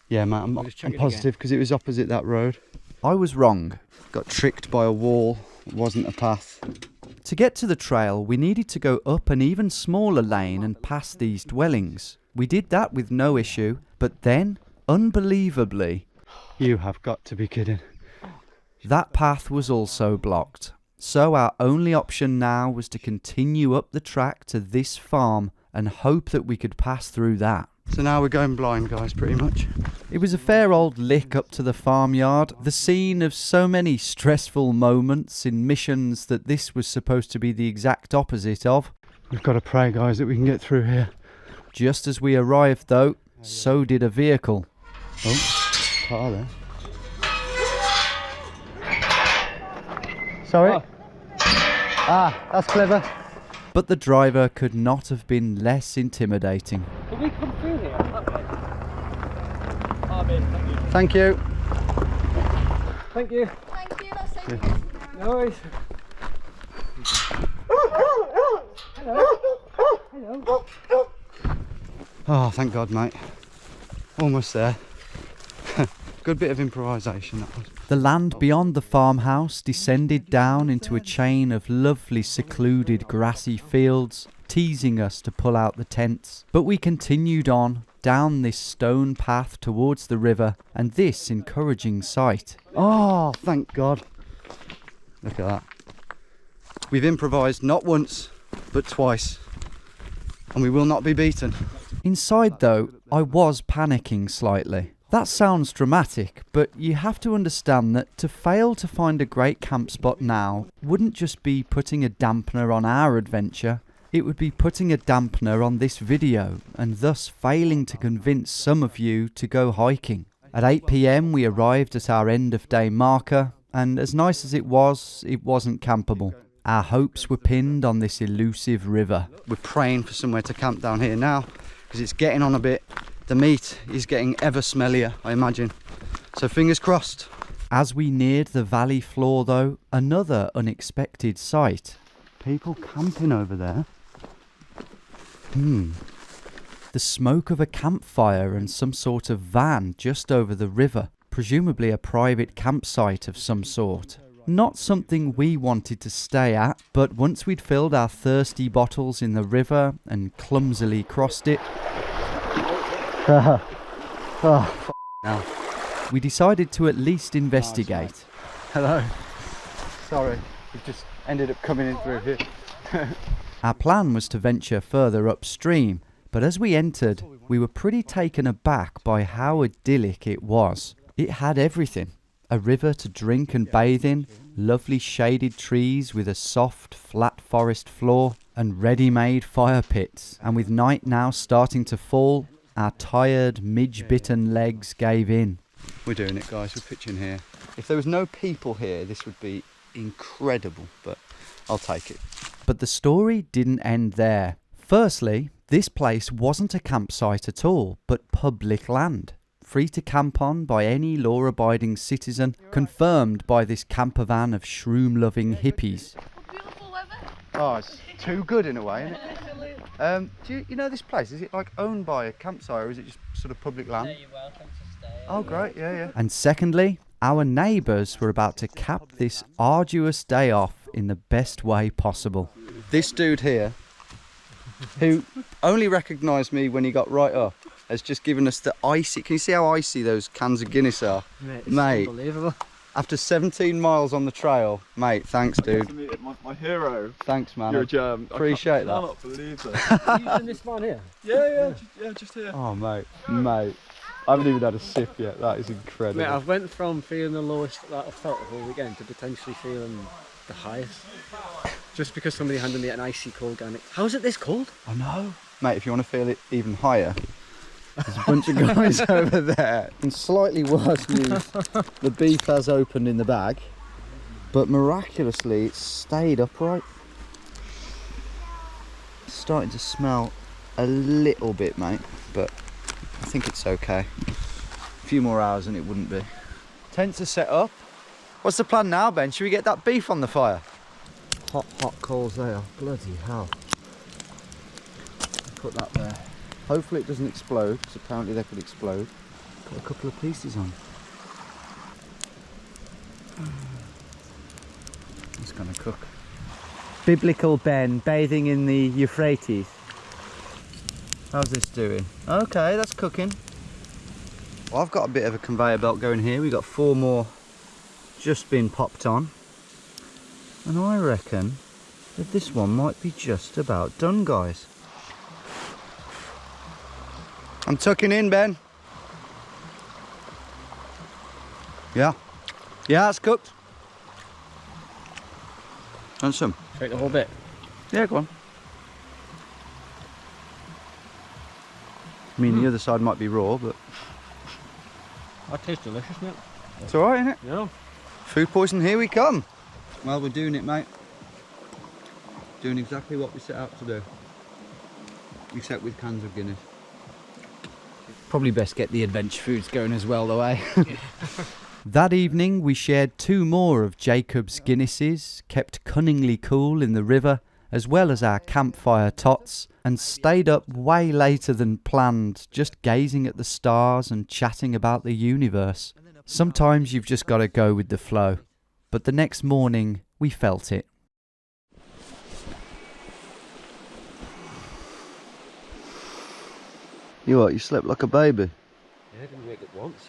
Yeah, mate, I'm positive because it was opposite that road. I was wrong. Got tricked by a wall. It wasn't a path. To get to the trail, we needed to go up an even smaller lane and past these dwellings. We did that with no issue, but then, unbelievably, You have got to be kidding. that path was also blocked. So our only option now was to continue up the track to this farm and hope that we could pass through that. So now we're going blind, guys, pretty much. It was a fair old lick up to the farmyard, the scene of so many stressful moments in missions that this was supposed to be the exact opposite of. We've got to pray, guys, that we can get through here. Just as we arrived though, so did a vehicle. Oh, car there. Sorry? Oh. Ah, that's clever. But the driver could not have been less intimidating. Can we come through here? Okay. Thank you. Thank you. Thank you. Thank you, that's it. No worries. Hello. Hello. Oh, thank God, mate. Almost there. Good bit of improvisation, that was. The land beyond the farmhouse descended down into a chain of lovely secluded grassy fields, teasing us to pull out the tents. But we continued on, down this stone path towards the river and this encouraging sight. Oh, thank God. Look at that. We've improvised not once, but twice. And we will not be beaten. Inside though, I was panicking slightly. That sounds dramatic, but you have to understand that to fail to find a great camp spot now wouldn't just be putting a dampener on our adventure, it would be putting a dampener on this video and thus failing to convince some of you to go hiking. At 8 PM we arrived at our end of day marker, and as nice as it wasn't campable. Our hopes were pinned on this elusive river. We're praying for somewhere to camp down here now, because it's getting on a bit. The meat is getting ever smellier, I imagine. So fingers crossed. As we neared the valley floor though, another unexpected sight. People camping over there. The smoke of a campfire and some sort of van just over the river, presumably a private campsite of some sort. Not something we wanted to stay at, but once we'd filled our thirsty bottles in the river and clumsily crossed it, Oh, now. we decided to at least investigate. Hello. Sorry, we just ended up coming in through here. Our plan was to venture further upstream, but as we entered, we were pretty taken aback by how idyllic it was. It had everything. A river to drink and bathe in, lovely shaded trees with a soft, flat forest floor, and ready-made fire pits. And with night now starting to fall, our tired, midge-bitten legs gave in. We're doing it, guys. We're pitching here. If there was no people here, this would be incredible, but I'll take it. But the story didn't end there. Firstly, this place wasn't a campsite at all, but public land. Free to camp on by any law-abiding citizen, confirmed by this camper van of shroom-loving hippies. Beautiful weather. Oh, it's too good in a way, isn't it? Do you know this place? Is it like owned by a campsite or is it just sort of public land? You're welcome to stay. Oh, great, yeah. And secondly, our neighbours were about to cap this arduous day off in the best way possible. This dude here, who only recognised me when he got right up, has just given us the icy. Can you see how icy those cans of Guinness are? Mate, unbelievable. After 17 miles on the trail, mate, thanks, dude. My hero. Thanks, man. You're a gem. Appreciate that. I cannot believe that. Are you using this one here? Yeah, just here. Oh, mate. I haven't even had a sip yet. That is incredible. Mate, I've went from feeling the lowest that I've felt the whole weekend to potentially feeling the highest. Just because somebody handed me an icy cold garlic. How is it this cold? I know. Mate, if you want to feel it even higher, there's a bunch of guys over there. And slightly worse news, the beef has opened in the bag, but miraculously it's stayed upright. It's starting to smell a little bit, mate, but I think it's okay. A few more hours and it wouldn't be. Tents are set up. What's the plan now, Ben? Should we get that beef on the fire? Hot coals there. Bloody hell. Put that there. Hopefully it doesn't explode, because apparently they could explode. Put a couple of pieces on. It's gonna cook. Biblical Ben bathing in the Euphrates. How's this doing? Okay, that's cooking. Well, I've got a bit of a conveyor belt going here. We've got 4 more just been popped on. And I reckon that this one might be just about done, guys. I'm tucking in, Ben. Yeah, it's cooked. Want some? Take the whole bit. Yeah, go on. I mean, the other side might be raw, but That tastes delicious, mate. it's alright, isn't it? Yeah. Food poison, here we come. Well, we're doing it, mate. Doing exactly what we set out to do. Except with cans of Guinness. Probably best get the adventure foods going as well, though, eh? That evening, we shared 2 more of Jacob's Guinnesses, kept cunningly cool in the river, as well as our campfire tots, and stayed up way later than planned, just gazing at the stars and chatting about the universe. Sometimes you've just got to go with the flow. But the next morning, we felt it. You what, you slept like a baby? Yeah, I didn't wake up once.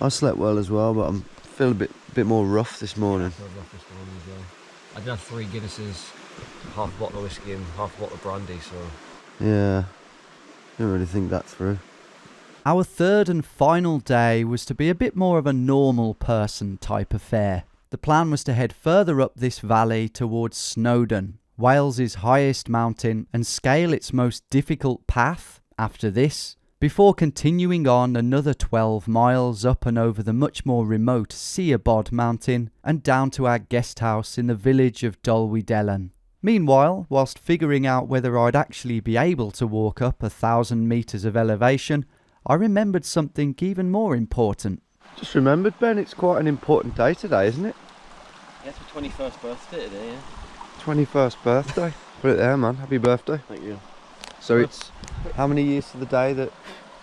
I slept well as well, but I'm feeling a bit more rough this morning. I did have 3 Guinnesses, half a bottle of whiskey and half a bottle of brandy, so... Yeah, didn't really think that through. Our third and final day was to be a bit more of a normal person type affair. The plan was to head further up this valley towards Snowdon, Wales's highest mountain, and scale its most difficult path after this, before continuing on another 12 miles up and over the much more remote Seabod mountain and down to our guest house in the village of Dolwydellen. Meanwhile, whilst figuring out whether I'd actually be able to walk up 1,000 metres of elevation, I remembered something even more important. Just remembered, Ben, it's quite an important day today, isn't it? Yeah, it's my 21st birthday today, yeah. 21st birthday. Put it there, man. Happy birthday. Thank you. So it's how many years to the day that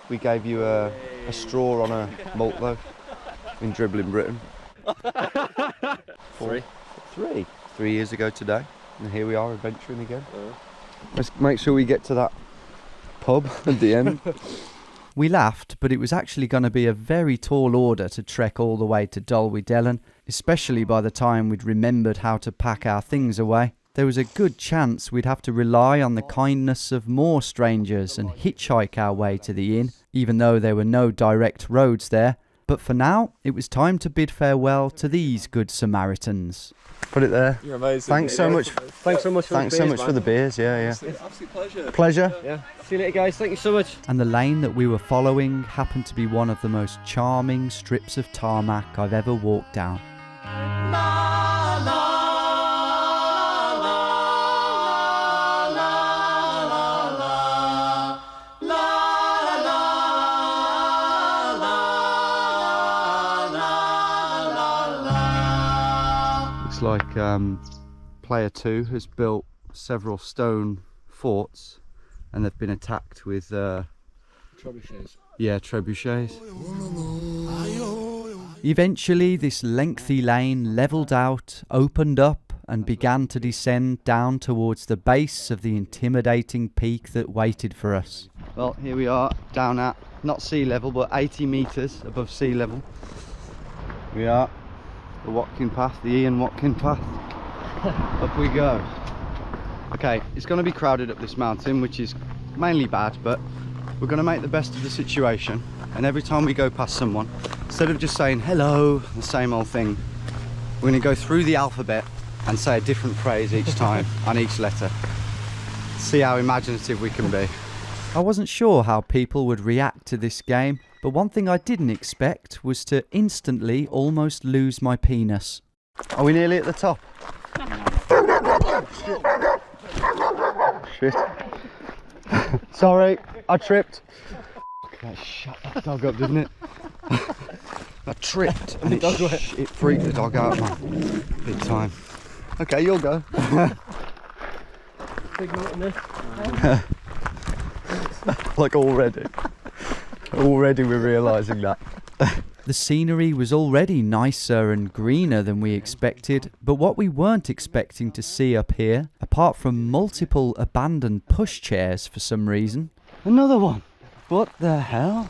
we gave you a straw on a malt loaf in dribbling Britain? 3. 3 years ago today, and here we are adventuring again. Let's make sure we get to that pub at the end. We laughed, but it was actually going to be a very tall order to trek all the way to Dolwy especially by the time we'd remembered how to pack our things away. There was a good chance we'd have to rely on the kindness of more strangers and hitchhike our way to the inn, even though there were no direct roads there. But for now, it was time to bid farewell to these good Samaritans. Put it there. You're amazing. Thanks so much. Thanks so much for Thanks the so beers, much man. for the beers. Yeah. It's an absolute pleasure. Pleasure. Yeah. See you later, guys. Thank you so much. And the lane that we were following happened to be one of the most charming strips of tarmac I've ever walked down. Looks like player 2 has built several stone forts, and they've been attacked with Trebuchets. trebuchets. Eventually, this lengthy lane levelled out, opened up, and began to descend down towards the base of the intimidating peak that waited for us. Well, here we are down at not sea level but 80 metres above sea level. We are the Watkin path, the Ian Watkin path. Up we go. Okay, it's going to be crowded up this mountain, which is mainly bad, but we're going to make the best of the situation. And every time we go past someone, instead of just saying hello, the same old thing, we're going to go through the alphabet and say a different phrase each time on each letter. See how imaginative we can be. I wasn't sure how people would react to this game, but one thing I didn't expect was to instantly almost lose my penis. Are we nearly at the top? Shit. Sorry, I tripped. That shut that dog up, didn't it? I tripped and it freaked the dog out, man. Big time. Okay, you'll go. Big mountain there. Like already we're realising that. The scenery was already nicer and greener than we expected, but what we weren't expecting to see up here, apart from multiple abandoned pushchairs for some reason, Another one. What the hell?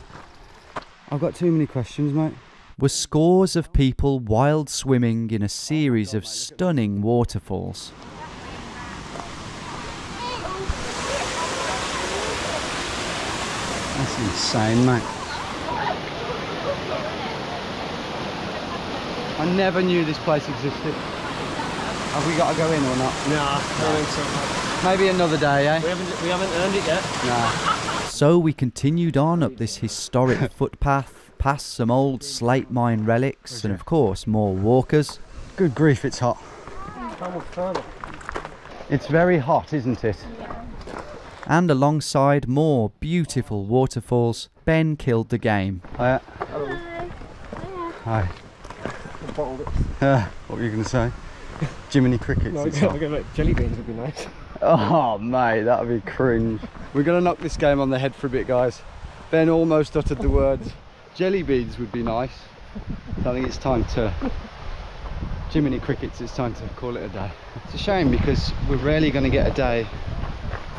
I've got too many questions, mate. were scores of people wild swimming in a series of stunning waterfalls. That's insane, mate. I never knew this place existed. Have we got to go in or not? Nah, I don't think so. Maybe another day, eh? We haven't earned it yet. Nah. So we continued on up this historic footpath, past some old slate mine relics, and of course more walkers. Good grief, it's hot. How much further? It's very hot, isn't it? And alongside more beautiful waterfalls, Ben killed the game. Hi. Hi. What were you going to say? Jiminy Crickets. No, it's hot. like jelly beans would be nice. Oh, mate, that would be cringe. We're going to knock this game on the head for a bit, guys. Ben almost uttered the words, jelly beans would be nice. So I think it's time to... Jiminy Crickets, it's time to call it a day. It's a shame because we're rarely going to get a day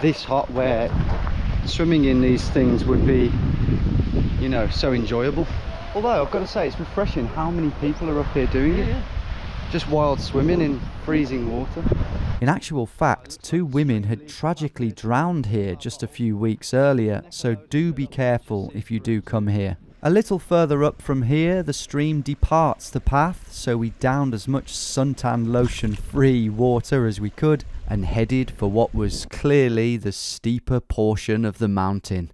this hot where swimming in these things would be, you know, so enjoyable. Although I've got to say, it's refreshing how many people are up here doing it. Just wild swimming in freezing water. In actual fact, 2 women had tragically drowned here just a few weeks earlier, so do be careful if you do come here. A little further up from here, the stream departs the path, so we downed as much suntan lotion free water as we could and headed for what was clearly the steeper portion of the mountain.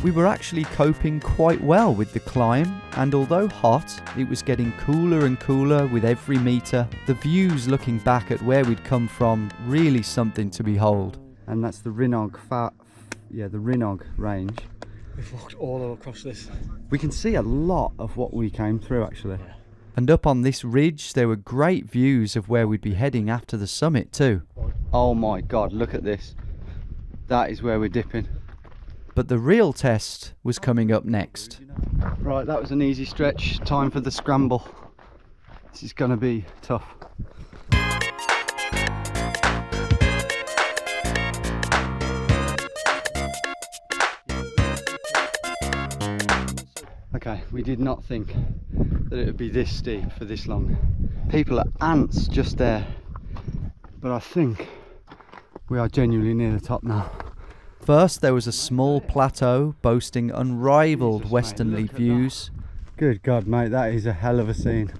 We were actually coping quite well with the climb, and although hot, it was getting cooler and cooler with every metre. The views looking back at where we'd come from, really something to behold. And that's the Rhinog the Rhinog range. We've walked all across this. We can see a lot of what we came through, actually. And up on this ridge, there were great views of where we'd be heading after the summit too. Oh my god, look at this. that is where we're dipping. But the real test was coming up next. Right, that was an easy stretch. Time for the scramble. This is going to be tough. Okay, we did not think that it would be this steep for this long. People are ants just there, but I think we are genuinely near the top now. First, there was a small plateau boasting unrivaled Jesus, westernly mate, look at views. Good God, mate, that is a hell of a scene.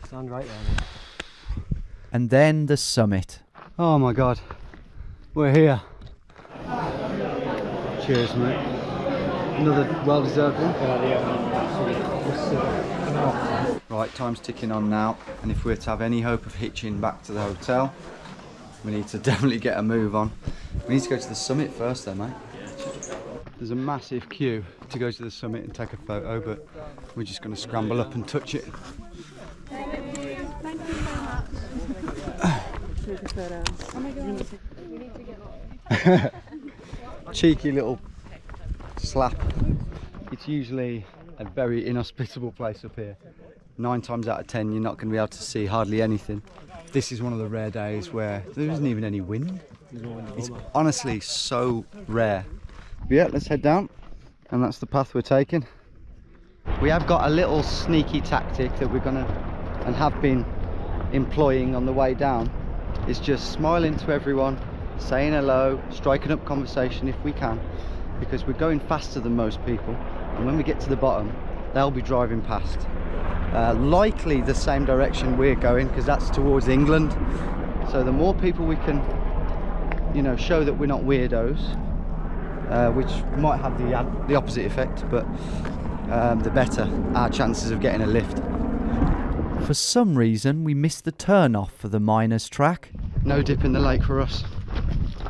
Stand right there. And then the summit. Oh my God, we're here. Cheers, mate. Another well-deserved one. Right, time's ticking on now, and if we're to have any hope of hitching back to the hotel, we need to definitely get a move on. We need to go to the summit first though, mate. There's a massive queue to go to the summit and take a photo, but we're just going to scramble up and touch it. Thank you so much. Oh my God. Cheeky little slap. It's usually a very inhospitable place up here. 9 times out of 10 you're not going to be able to see hardly anything. This is one of the rare days where there isn't even any wind. It's honestly so rare. But yeah, let's head down, and that's the path we're taking. We have got a little sneaky tactic that we're gonna and have been employing on the way down. It's just smiling to everyone, saying hello, striking up conversation if we can, because we're going faster than most people, and when we get to the bottom they'll be driving past, likely the same direction we're going, because that's towards England. So the more people we can, you know, show that we're not weirdos, which might have the opposite effect, but the better our chances of getting a lift. For some reason, we missed the turn-off for the miners' track. No dip in the lake for us.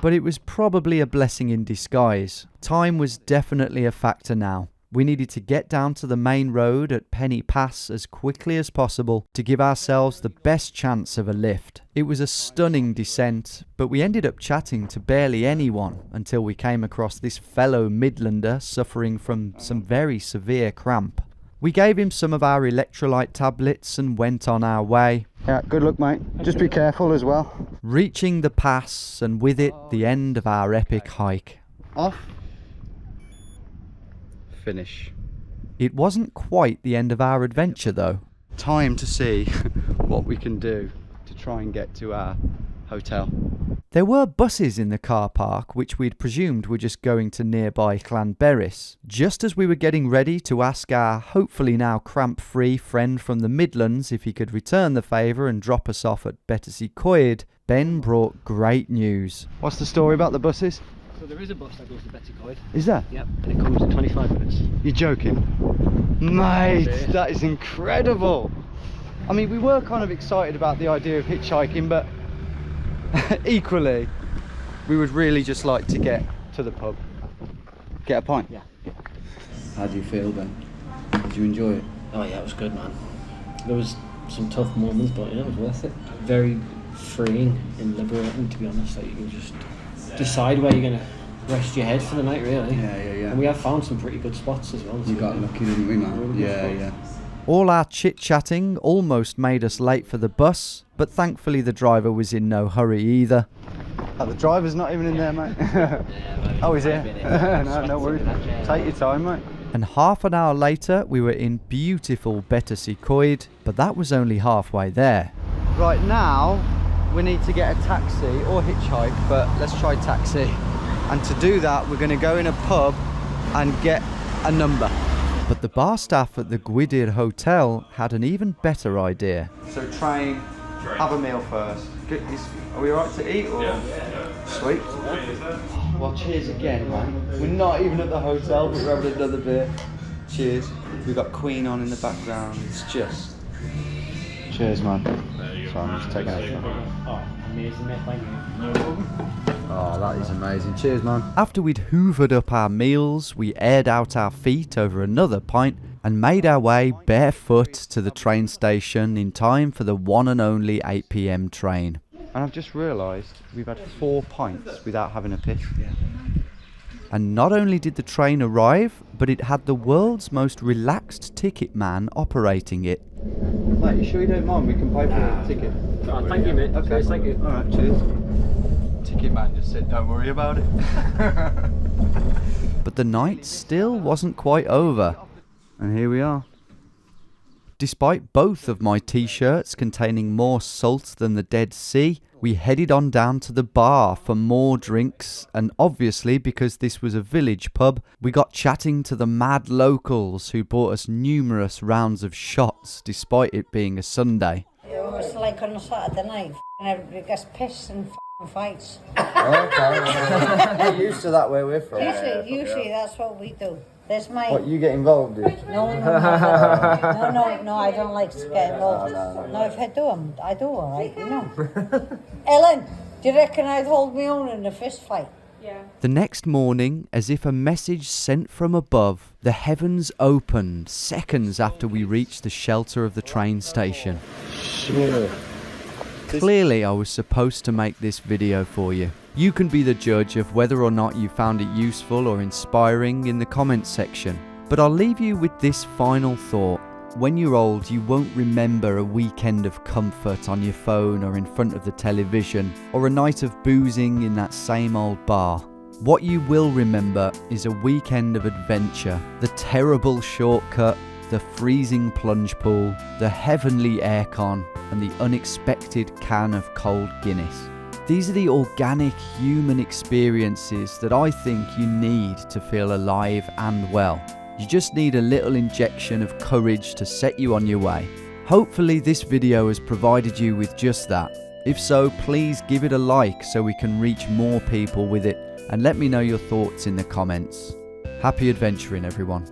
But it was probably a blessing in disguise. Time was definitely a factor now. We needed to get down to the main road at Penny Pass as quickly as possible to give ourselves the best chance of a lift. It was a stunning descent, but we ended up chatting to barely anyone until we came across this fellow Midlander suffering from some very severe cramp. We gave him some of our electrolyte tablets and went on our way. Yeah, good luck, mate. Just be careful as well. Reaching the pass, and with it the end of our epic hike. Off. Finish. It wasn't quite the end of our adventure though. Time to see what we can do to try and get to our hotel. There were buses in the car park which we'd presumed were just going to nearby Llanberis. Just as we were getting ready to ask our hopefully now cramp-free friend from the Midlands if he could return the favour and drop us off at Battersea Coed, Ben brought great news. What's the story about the buses? So there is a bus that goes to Battersea Coed. Is there? Yep, and it comes in 25 minutes. You're joking? Mate, that is incredible. I mean, we were kind of excited about the idea of hitchhiking, but equally, we would really just like to get to the pub. Get a pint? Yeah. How do you feel, Ben? Did you enjoy it? Oh yeah, it was good, man. There was some tough moments, but yeah, it was worth it. Very freeing and liberating, to be honest. Like, you can just decide where you're gonna rest your head for the night, really. Yeah. And we have found some pretty good spots as well. You got lucky, didn't we, man? Yeah. All our chit-chatting almost made us late for the bus, but thankfully the driver was in no hurry either. Oh, the driver's not even in there, mate. Oh, he's here. No worries. Take your time, mate. And half an hour later we were in beautiful Battersea Coed, but that was only halfway there. Right, now we need to get a taxi or hitchhike, but let's try taxi. And to do that, we're going to go in a pub and get a number. But the bar staff at the Gwydir Hotel had an even better idea. So train, have a meal first. Are we alright to eat? Or? Yeah. Sweet. Well, cheers again, man. We're not even at the hotel, but we're having another beer. Cheers. We've got Queen on in the background. It's just... Cheers, man. Sorry, I'm just taking it. Oh, amazing, mate. Thank you. Oh, that is amazing. Cheers, man. After we'd hoovered up our meals, we aired out our feet over another pint and made our way barefoot to the train station in time for the one and only 8 PM train. And I've just realised we've had 4 pints without having a piss. And not only did the train arrive, but it had the world's most relaxed ticket man operating it. Mate, you sure you don't mind? We can pay for the ticket. Thank you, mate. Okay, Cheers, thank you. Alright, cheers. Ticket man just said, don't worry about it. But the night still wasn't quite over. And here we are. Despite both of my t-shirts containing more salt than the Dead Sea, we headed on down to the bar for more drinks, and obviously because this was a village pub, we got chatting to the mad locals who bought us numerous rounds of shots despite it being a Sunday. It was like on a Saturday night, and everybody gets pissed and fights. Okay, we're used to that where we're from. Usually that's what we do. There's my... What, you get involved in? No, I don't like to get involved. No, if I do, I do all right, you know. Ellen, do you reckon I'd hold my own in a fist fight? Yeah. The next morning, as if a message sent from above, the heavens opened seconds after we reached the shelter of the train station. Clearly, I was supposed to make this video for you. You can be the judge of whether or not you found it useful or inspiring in the comments section. But I'll leave you with this final thought. When you're old, you won't remember a weekend of comfort on your phone or in front of the television, or a night of boozing in that same old bar. What you will remember is a weekend of adventure, the terrible shortcut, the freezing plunge pool, the heavenly aircon, and the unexpected can of cold Guinness. These are the organic human experiences that I think you need to feel alive and well. You just need a little injection of courage to set you on your way. Hopefully this video has provided you with just that. If so, please give it a like so we can reach more people with it, and let me know your thoughts in the comments. Happy adventuring, everyone.